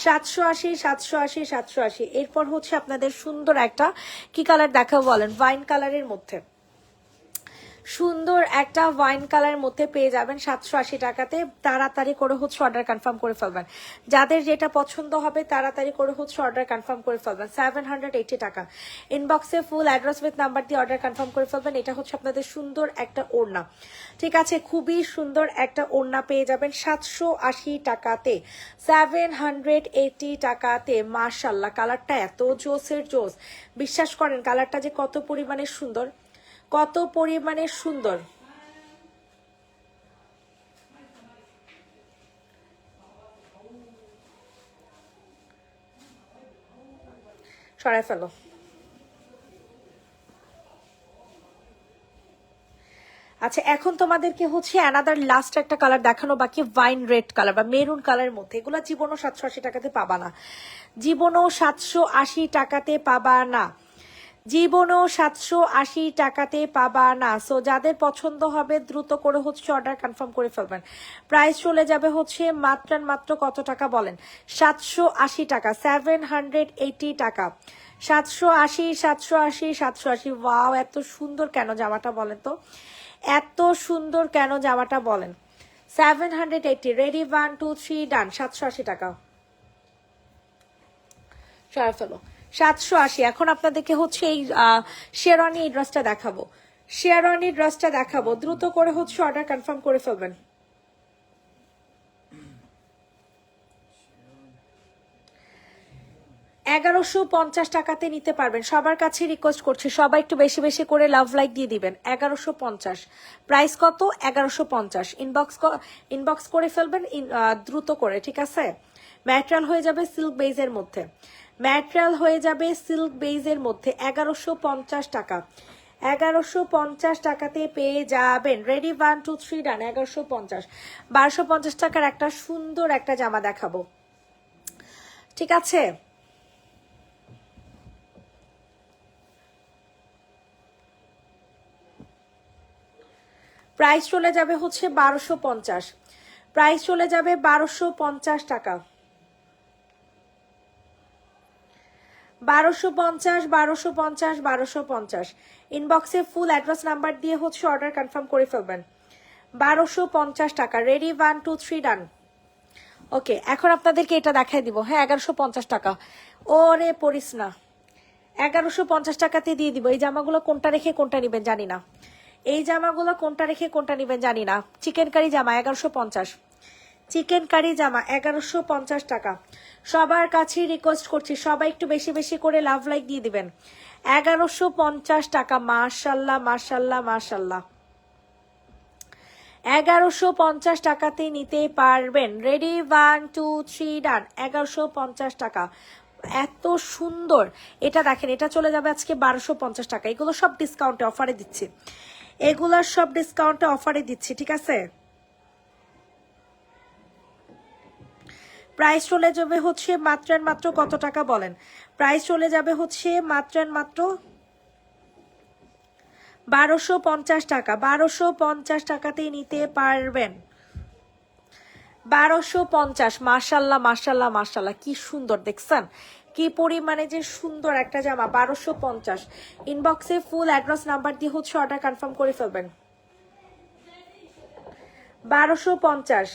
A: 780। এরপর হচ্ছে আপনাদের সুন্দর একটা কি কালার দেখাবো বলেন, ওয়াইন কালারের মধ্যে, সুন্দর একটা ওয়াইন কালারের মধ্যে পেয়ে যাবেন 780 টাকাতে। তাড়াতাড়ি করে হচ্ছে অর্ডার কনফার্ম করে ফেলবেন, যাদের যেটা পছন্দ হবে তাড়াতাড়ি করে হচ্ছে অর্ডার কনফার্ম করে ফেলবেন। 780 টাকা। ইনবক্সে ফুল অ্যাড্রেস উইথ নাম্বার দিয়ে অর্ডার কনফার্ম করে ফেলবেন। এটা হচ্ছে আপনাদের সুন্দর একটা ওড়না, ঠিক আছে, খুবই সুন্দর একটা ওড়না পেয়ে যাবেন 780 টাকাতে, 780 টাকাতে। মাশাল্লাহ কালারটা এত জোসের জোস, বিশ্বাস করেন কালারটা যে কত পরিমাণে সুন্দর, কত পরিমাণে সুন্দর। সরাই ফেলো। আচ্ছা এখন তোমাদেরকে হচ্ছে অ্যানাদার লাস্ট একটা কালার দেখানো বাকি, ওয়াইন রেড কালার বা মেরুন কালারের মধ্যে। এগুলো জীবনও 780 টাকাতে পাবা না, জীবনও 780 টাকাতে পাবা না, জীবনও 780 টাকাতে পাবা না। সো যাদের পছন্দ হবে দ্রুত করে হচ্ছে অর্ডার কনফার্ম করে ফেলবেন। প্রাইস চলে যাবে হচ্ছে মাত্র কত টাকা বলেন, 780 টাকা, 780 টাকা, 780। ওয়াও এত সুন্দর কেন জামাটা বলেন তো, এত সুন্দর কেন জামাটা বলেন। 780, রেডি, 1 2 3 ডান। 780 টাকা সরাই ফেলো, 780। এখন আপনাদেরকে হচ্ছে এই শেরওয়ানি এই ড্রেসটা দেখাবো, শেরওয়ানি ড্রেসটা দেখাবো, দ্রুত করে হচ্ছে অর্ডার কনফার্ম করে ফেলবেন। $1150 টাকাতে নিতে পারবেন। সবার কাছে রিকোয়েস্ট করছি সবাই একটু বেশি বেশি করে লাভ লাইক দিয়ে দিবেন। 1150, প্রাইস কত, 1150। ইনবক্স করে ফেলবেন দ্রুত করে, ঠিক আছে। ম্যাটেরিয়াল হয়ে যাবে সিল্ক বেইজের মধ্যে, ম্যাটেরিয়াল হয়ে যাবে সিল্ক বেইজের মধ্যে। 1150 টাকা, 1150 টাকাতে পেয়ে যাবেন। রেডি, 1 2 3 ডান। 1150, 1250 টাকার একটা সুন্দর একটা জামা দেখাবো, ঠিক আছে। প্রাইস চলে যাবে হচ্ছে 1250, প্রাইস চলে যাবে 1250 টাকা, 1250 1250 1250 ইনবক্সে ফুল অ্যাড্রেস নাম্বার দিয়ে হচ্ছে অর্ডার কনফার্ম করে ফেলবেন। 1250 টাকা। রেডি 1 2 3 ডান। ওকে, এখন আপনাদেরকে এটা দেখাই দিব। হ্যাঁ 1150 টাকা। ওরে পড়িস না, 1150 টাকাতে দিয়ে দিব। এই জামাগুলো কোনটা রেখে কোনটা নিবেন জানি না, এই জামাগুলো কোনটা রেখে কোনটা নিবেন জানি না। চিকেন কারি জামা 1150, চিকেন কারি জামা 1150 টাকা। সবার কাছে রিকোয়েস্ট করছি সবাই একটু বেশি বেশি করে লাভ লাইক দিয়ে দিবেন। 1150 টাকা। মাশাল্লাহ মাশাল্লাহ মাশাল্লাহ, 1150 টাকাতে নিতে পারবেন। রেডি 1 2 3 ডান। 1150 টাকা, এত সুন্দর। এটা দেখেন, এটা চলে যাবে আজকে 1250 টাকা। এগুলো সব ডিসকাউন্টে অফারে দিচ্ছি, এগুলোর সব ডিসকাউন্টে অফারে দিচ্ছি, ঠিক আছে। প্রাইস চলে যাবে হচ্ছে মাত্র এন্ড মাত্র কত টাকা বলেন? প্রাইস চলে যাবে হচ্ছে মাত্র এন্ড মাত্র 1250 টাকা। 1250 টাকাতেই নিতে পারবেন। 1250। মাশাল্লাহ মাশাল্লাহ মাশাল্লাহ, কি সুন্দর দেখছেন, কি পরিমাণে যে সুন্দর একটা জামা। 1250। ইনবক্সে ফুল অ্যাড্রেস নাম্বার দিয়ে হচ্ছে অর্ডার কনফার্ম করে ফেলবেন। 1250।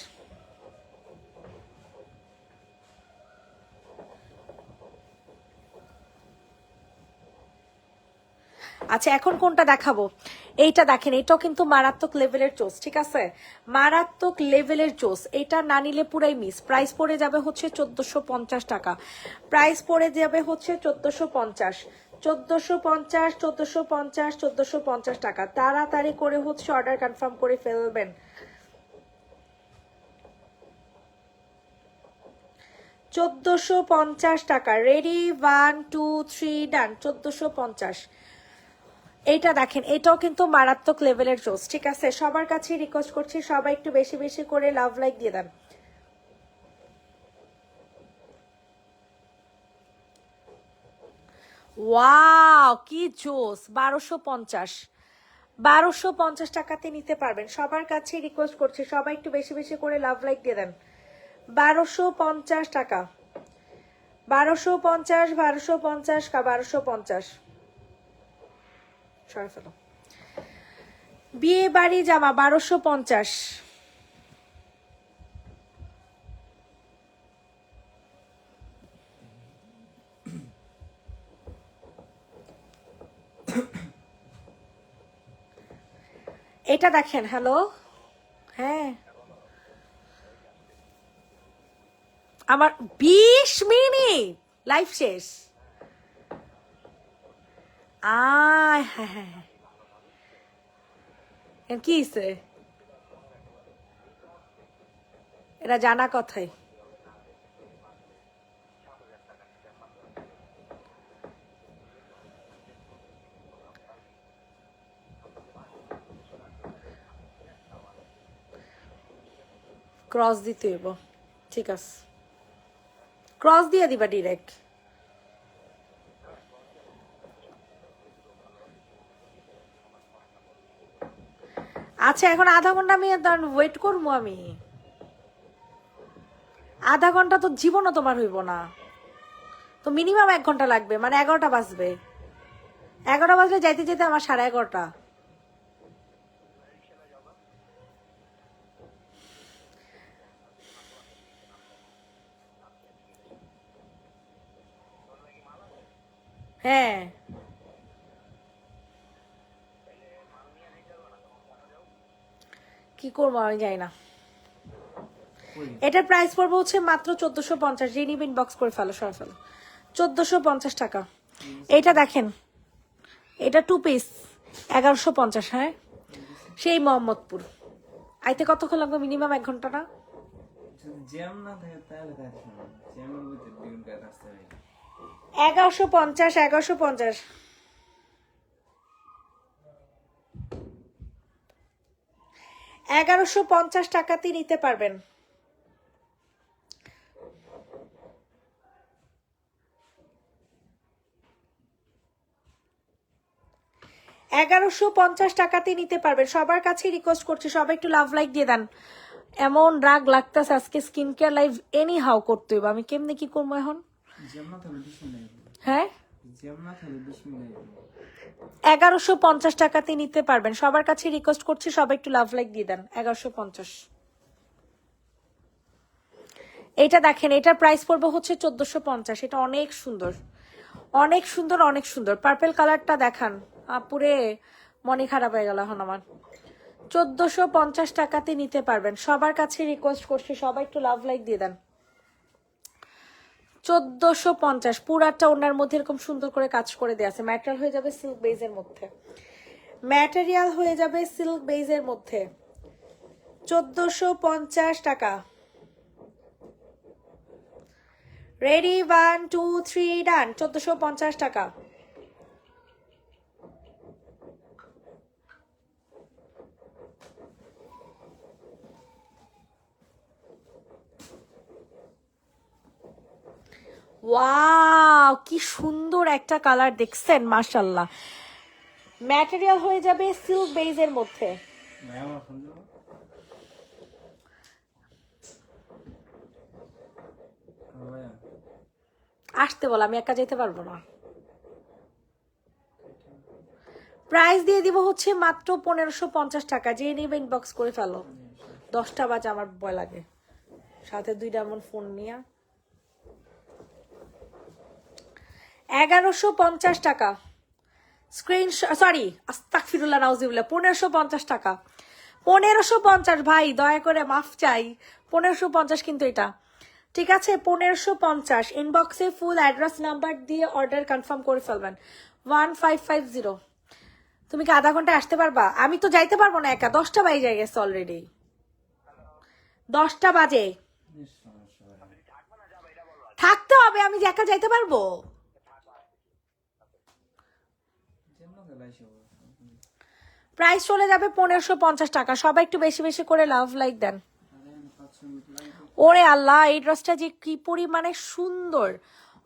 A: আচ্ছা এখন কোনটা দেখাবো? এইটা দেখেন, এটাও কিন্তু মারাত্মক লেভেলের চোস, ঠিক আছে, মারাত্মক লেভেলের চোস। এটা না নিলে পুরাই মিস। প্রাইস পড়ে যাবে হচ্ছে 1450 টাকা। প্রাইস পড়ে যাবে হচ্ছে 1450, 1450 1450 1450 টাকা। তাড়াতাড়ি করে হচ্ছে অর্ডার কনফার্ম করে ফেলবেন। 1450 টাকা। রেডি 1 2 3 ডান। 1450। এইটা দেখেন, এটাও কিন্তু মারাত্মক লেভেলের জোস, ঠিক আছে। সবার কাছে রিকোয়েস্ট করছি সবাই একটু বেশি বেশি করে লাভ লাইক দিয়ে দেন। ওয়াও কি জোস। 1250, 1250 টাকাতে নিতে পারবেন। সবার কাছে রিকোয়েস্ট করছি সবাই একটু বেশি বেশি করে লাভ লাইক দিয়ে দেন। 1250 টাকা। 1250 1250 1250। সরে ফেলো। বিয়ে বাড়ি জামা 1250। এটা দেখেন। হ্যালো, হ্যাঁ আমার 20 মিনিট লাইভ শেষ। আয় হ্যাঁ হ্যাঁ হ্যাঁ, কি হয়েছে? এটা জানা কথাই। ক্রস দিতে হইব, ঠিক আছে, ক্রস দিয়ে দিবা ডিরেক্ট। আচ্ছা এখন আধা ঘন্টা আমি ওয়েট করবো। আমি আধা ঘন্টা তো জীবনও তোমার হইব না, তো মিনিমাম 1 ঘন্টা লাগবে, মানে 11টা বাজবে। 11টা বাজলে যাইতে যেতে আমার 11:30। হ্যাঁ কি করবো আমি জানি না। এটার প্রাইস পড়বে হচ্ছে মাত্র 1450। যে নিবেন ইনবক্স করে ফেলো, সরে ফেলো। 1450 টাকা। এইটা দেখেন, এটা 2 পিস 1150। হ্যাঁ সেই মোহাম্মদপুর। আইতে কতক্ষণ লাগবে? মিনিমাম 1 ঘন্টা না?
B: যদি জ্যাম না থাকে তাহলে থাকে না, জ্যামের মধ্যে দ্বিগুণ করে আসতে হবে।
A: 1150 1150। 1150 টাকাতে নিতে পারবেন। 1150 টাকাতে নিতে পারবেন। সবার কাছে রিকোয়েস্ট করছি সবাই একটু লাভ লাইক দিয়ে দেন। এমন রাগ লাগতেছে আজকে skin care live any how করতে হইব। আমি কেমনে কি করবো এখন? হ্যাঁ
B: জ্যাম না থাকলে 20 মিনিট
A: 1150 টাকাতে নিতে পারবেন। সবার কাছে রিকোয়েস্ট করছি সবাই একটু লাভ লাইক দিয়ে দেন। 1150। এটা দেখেন, এটার প্রাইস পড়বে হচ্ছে 1450। এটা অনেক সুন্দর, অনেক সুন্দর, অনেক সুন্দর। পার্পেল কালারটা দেখান আপুরে, মনে খারাপ হয়ে গেল এখন আমার। 1450 টাকাতে নিতে পারবেন। সবার কাছে রিকোয়েস্ট করছি সবাই একটু লাভ লাইক দিয়ে দেন। 1450 পুরাটা ওনার মধ্যে এরকম সুন্দর করে কাজ করে দেওয়া আছে। ম্যাটেরিয়াল হয়ে যাবে সিল্ক বেজের মধ্যে, ম্যাটেরিয়াল হয়ে যাবে সিল্ক বেজের মধ্যে। 1450 টাকা। রেডি, 1 2 3 ডান। 1450 টাকা। ওয়াও, কি সুন্দর একটা কালার দেখছেন, মাশাআল্লাহ। ম্যাটেরিয়াল হয়ে যাবে সিল্ক বেজের মধ্যে।
B: ভাই আমার ফোন দাও। ভাইয়া
A: আসতে বল, আমি একা যেতে পারবো না। প্রাইস দিয়ে দিব হচ্ছে মাত্র 1550 টাকা। যে নিবে ইনবক্স করে ফেলো। 10টা বাজে, আমার ভয় লাগে, সাথে 2টা এমন ফোন নিয়ে। 1150 টাকা স্ক্রিন, সরি আস্তাগফিরুল্লাহ নাউজুবিল্লাহ, 1550 টাকা। 1550 ভাই, দয়া করে মাফ চাই। 1550 কিন্তু এটা ঠিক আছে। 1550 ইনবক্সে ফুল অ্যাড্রেস নাম্বার দিয়ে অর্ডার কনফার্ম করে ফেলবেন। 1550। তুমি কি আধা ঘন্টায় আসতে পারবা? আমি তো যাইতে পারবো না একা, 10টা বাজে গেছে অলরেডি, 10টা বাজে। থাকতে হবে, আমি যে একা যাইতে পারবো?
B: জ্যাম না থাকলে আইসা
A: প্রাইস চলে যাবে 1550 টাকা। সবাই একটু বেশি বেশি করে লাভ লাইক দেন।
B: 500 মিনিট লাগবে।
A: ওরে আল্লাহ, এই ড্রেসটা যে কি পরিমাণে সুন্দর,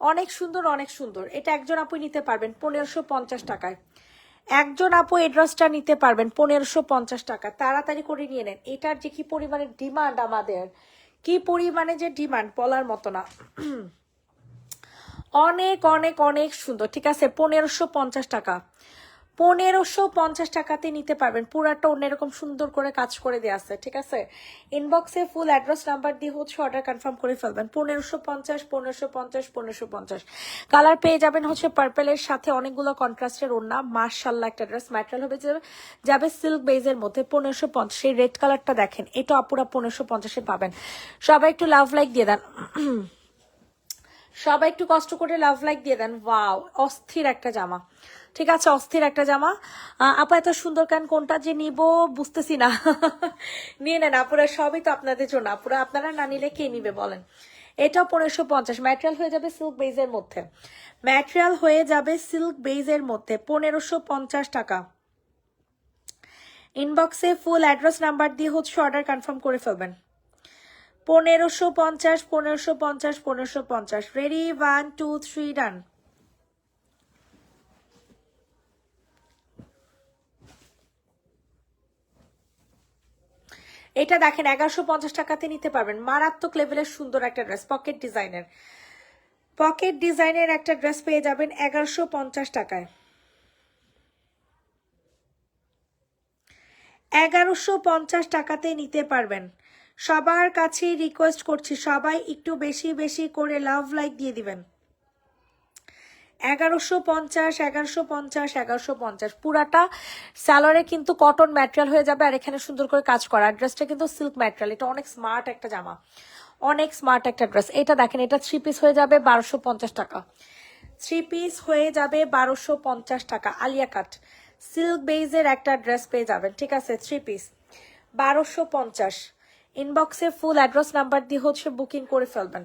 A: অনেক সুন্দর, অনেক সুন্দর। এটা একজন আপু নিতে পারবেন 1550 টাকায়। একজন আপু এই ড্রেসটা নিতে পারবেন 1550 টাকা। তাড়াতাড়ি করে নিয়ে নেন। এটার যে কি পরিমাণে ডিমান্ড আমাদের, কি পরিমাণে যে ডিমান্ড বলার মতো না। অনেক অনেক অনেক সুন্দর। ঠিক আছে, 1550 টাকা। 1550 টাকাতে নিতে পারবেন। পুরাটা অন্য এরকম সুন্দর করে কাজ করে দেওয়া আছে। ঠিক আছে, ইনবক্সে ফুল অ্যাড্রেস নাম্বার দিয়ে হচ্ছে অর্ডার কনফার্ম করে ফেলবেন। 1550 1550 1550। কালার পেয়ে যাবেন হচ্ছে পার্পেলের সাথে অনেকগুলো কন্ট্রাস্টের ওড়না। মাশাআল্লাহ একটা ড্রেস। ম্যাটেরিয়াল হবে যাবে সিল্ক বেজের মধ্যে। 1550। সেই রেড কালারটা দেখেন, এটা আপুরা 1550-এ পাবেন। সবাই একটু লাভ লাইক দিয়ে দেন। সবাই একটু কষ্ট করে লাভ লাইক দিয়ে দেন। ওয়াও, অস্থির একটা জামা। ঠিক আছে, অস্থির একটা জামা। আপা এত সুন্দর কেন, কোনটা যে নিব বুঝতেছি না। নিয়ে নেন আপুরা, সবই তো আপনাদের জন্য। আপুরা আপনারা না নিলে কে নিবে বলেন। এটাও 1550। ম্যাটেরিয়াল হয়ে যাবে সিল্ক বেজের মধ্যে, ম্যাটেরিয়াল হয়ে যাবে সিল্ক বেজের মধ্যে। 1550 টাকা। ইনবক্সে ফুল অ্যাড্রেস নাম্বার দিয়ে হচ্ছে অর্ডার কনফার্ম করে ফেলবেন। 1550 1550 1550। রেডি, 1 2 3 ডান। এটা দেখেন 1150 টাকাতে নিতে পারবেন। মারাত্মক লেভেলের সুন্দর একটা ড্রেস, পকেট ডিজাইনের, পকেট ডিজাইনের একটা ড্রেস পেয়ে যাবেন 1150 টাকায়। 1150 টাকাতে নিতে পারবেন। সবার কাছে রিকোয়েস্ট করছি সবাই একটু বেশি বেশি করে লাভ লাইক দিয়ে দিবেন। 1150 1150 1150। পুরাটা স্যালোরে কিন্তু কটন ম্যাটেরিয়াল হয়ে যাবে, আর এখানে সুন্দর করে কাজ করা। ড্রেসটা কিন্তু সিল্ক ম্যাটেরিয়াল। এটা অনেক স্মার্ট একটা জামা, অনেক স্মার্ট একটা ড্রেস। এটা দেখেন, এটা 3 পিস হয়ে যাবে 1250 টাকা। 3 পিস হয়ে যাবে 1250 টাকা। আলিয়া কাট সিল্ক বেজের একটা ড্রেস পেয়ে যাবেন। ঠিক আছে, 3 পিস 1250। ইনবক্সে ফুল অ্যাড্রেস নাম্বার দিয়ে হচ্ছে বুকিং করে ফেলবেন।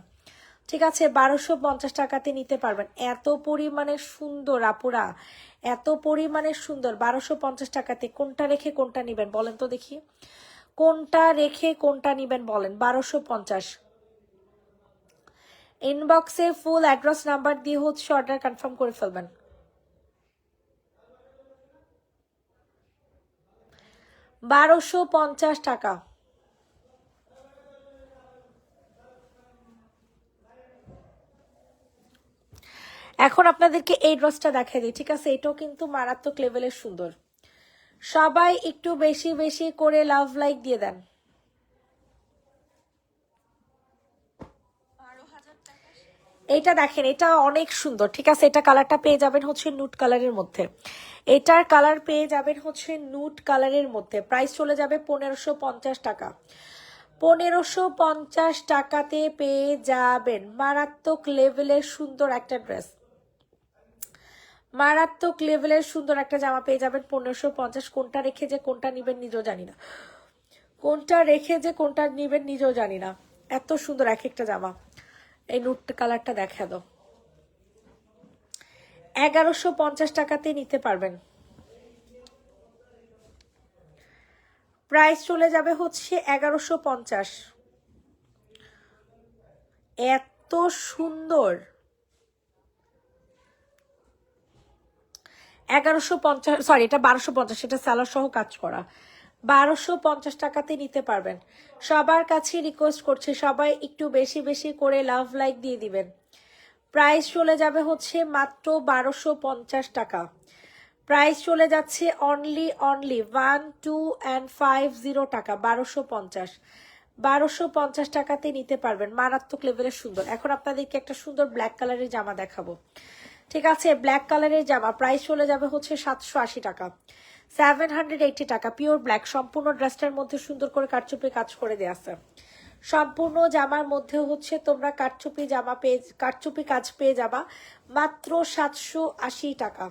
A: ঠিক আছে, 1250 টাকাতে নিতে পারবেন। এত পরিমাণে সুন্দর আপুরা, এত পরিমাণে সুন্দর। 1250 টাকাতে কোনটা রেখে কোনটা নিবেন বলেন তো দেখি, কোনটা রেখে কোনটা নিবেন বলেন। 1250। ইনবক্সে ফুল অ্যাড্রেস নাম্বার দিয়ে হচ্ছে অর্ডার কনফার্ম করে ফেলবেন। 1250 টাকা। এখন আপনাদেরকে এই ড্রেসটা দেখাই দিই, ঠিক আছে? এটাও কিন্তু মারাত্মক লেভেলের সুন্দর। সবাই একটু বেশি বেশি করে লাভ লাইক দিয়ে দেন। এইটা দেখেন, এটা অনেক সুন্দর, ঠিক আছে? এটা কালারটা পেয়ে যাবেন হচ্ছে নুট কালারের মধ্যে। এটার কালার পেয়ে যাবেন হচ্ছে নুট কালারের মধ্যে। প্রাইস চলে যাবে 1550 টাকা। 1550 টাকাতে পেয়ে যাবেন মারাত্মক লেভেলের সুন্দর একটা ড্রেস। মারাত্মক লেভেলের সুন্দর একটা জামা পেয়ে যাবেন 1550। কোনটা রেখে যে কোনটা নিবেন নিজেও জানি না, কোনটা রেখে যে কোনটা নিবেন নিজেও জানি না। এত সুন্দর এক একটা জামা। এই নুট কালারটা দেখা দাও, 1150 টাকাতে নিতে পারবেন। প্রাইস চলে যাবে হচ্ছে 1150। এত সুন্দর, 1150, সরি এটা 1250, এটা স্যালার সহ কাজ করা। 1250 টাকাতে নিতে পারবেন। সবার কাছে রিকোয়েস্ট করছি, সবাই একটু বেশি বেশি করে লাভ লাইক দিয়ে দিবেন। প্রাইস চলে যাবে হচ্ছে মাত্র 1250 টাকা। প্রাইস চলে যাচ্ছে অনলি 1250 টাকা। 1250, 1250 টাকাতে নিতে পারবেন। মারাত্মক লেভেলের সুন্দর। এখন আপনাদেরকে একটা সুন্দর ব্ল্যাক কালারের জামা দেখাবো, ঠিক আছে? ব্ল্যাক কালারের জামা প্রাইস চলে যাবে হচ্ছে 780 টাকা, 780 টাকা। পিওর ব্ল্যাক, সম্পূর্ণ ড্রেসটার মধ্যে সুন্দর করে কারচুপি কাজ করে দেওয়া আছে। সম্পূর্ণ জামার মধ্যে হচ্ছে তোমরা কারচুপি কাজ পেয়ে যাবা মাত্র 780 টাকা।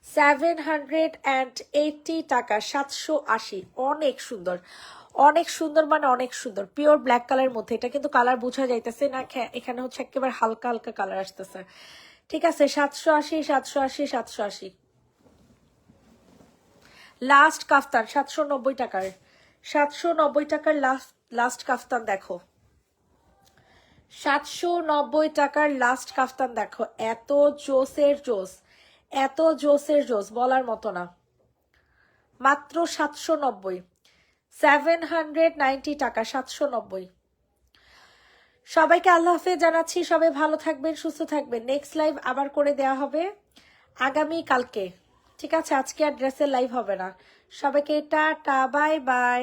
A: 780 টাকা, 780। অনেক সুন্দর, অনেক সুন্দর, মানে অনেক সুন্দর। পিওর ব্ল্যাক কালারের মধ্যে। এটা কিন্তু কালার বোঝা যাইতেছে না, এখানে হচ্ছে একেবারে হালকা হালকা কালার আসতেছে, ঠিক আছে? 780, 780, 780। লাস্ট কাফতান 790 টাকার, 790 টাকার লাস্ট কাফতান দেখো, 790 টাকার লাস্ট কাফতান দেখো। এত জোসের জোস, এত জোসের জোস বলার মতো না। মাত্র 790, 790 টাকা, 790। সবাইকে আল্লাহ হাফেজ জানাচ্ছি। সবাই ভালো থাকবেন, সুস্থ থাকবেন। নেক্সট লাইভ আবার করে দেয়া হবে আগামী কালকে, ঠিক আছে? আজকে আর ড্রেসের লাইভ হবে না। সবাইকে টাটা, বাই বাই।